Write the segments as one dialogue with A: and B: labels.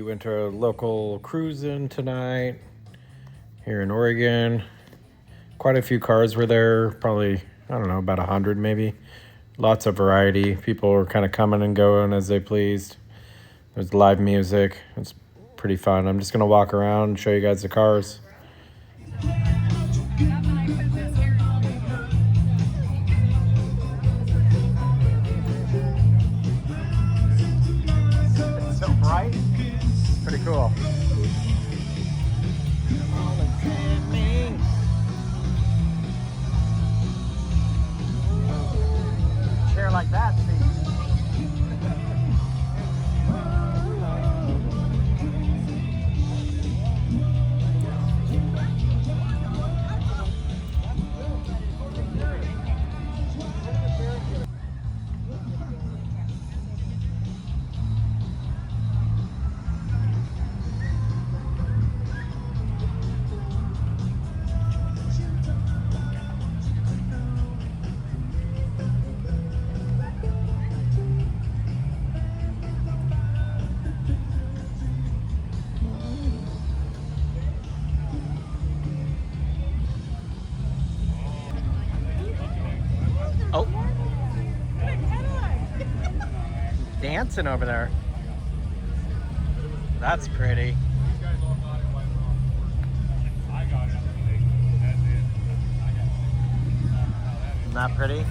A: went to a local cruising tonight here in Oregon. Quite a few cars were there, probably, I don't know, about 100 maybe. Lots of variety. People were kind of coming and going as they pleased. There's live music. It's pretty fun. I'm just going to walk around and show you guys the cars. It's so bright. It's pretty cool. Chair like that, see? Oh, dancing over there. That's pretty. Isn't that pretty?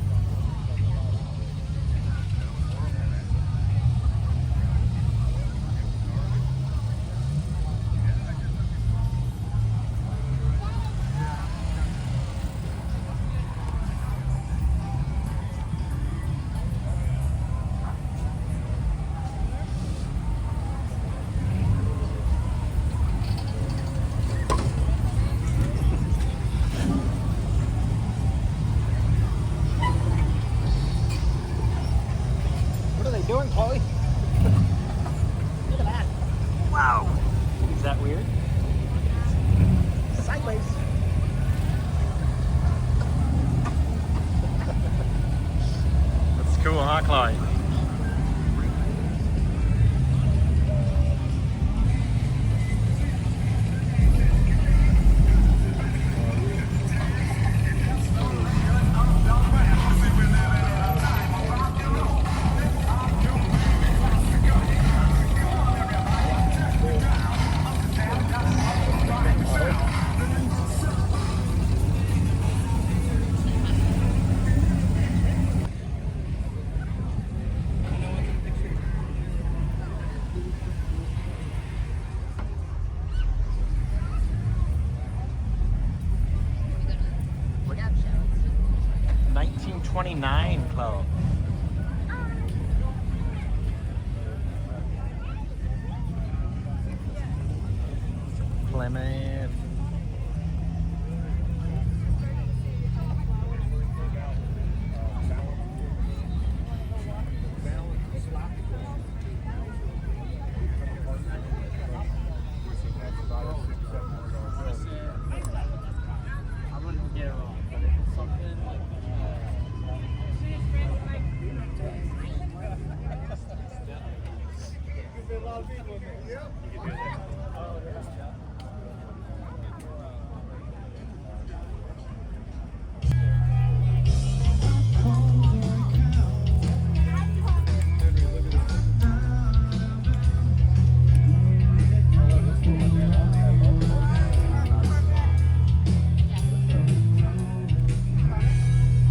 A: Doing, Chloe? Look at that. Wow. Is that weird? Sideways. That's cool, huh, Chloe? Look at 1929, Chloe. Plymouth.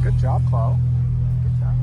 A: Good job, Chloe. Good job.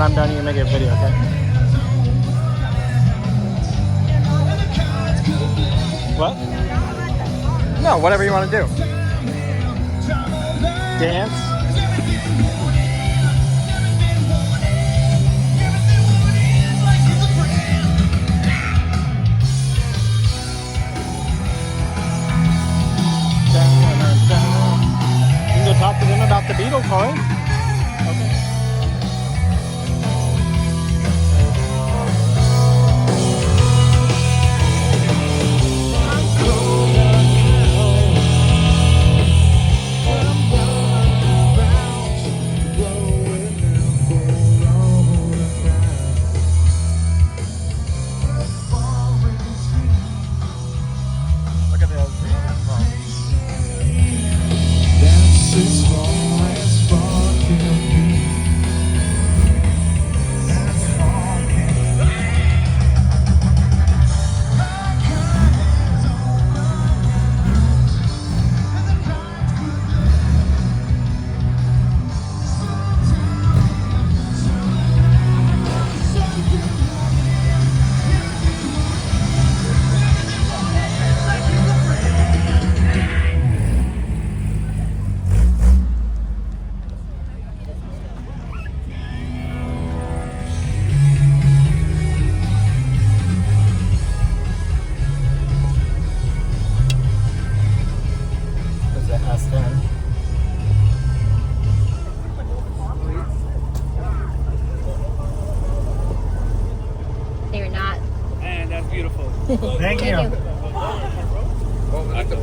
A: I'm done, you can make a video, okay? What? No, whatever you want to do. Dance. You can go talk to them about the Beetle, Corey. Okay.
B: They're not.
C: Man, that's beautiful.
A: Thank you.
C: Well, that's the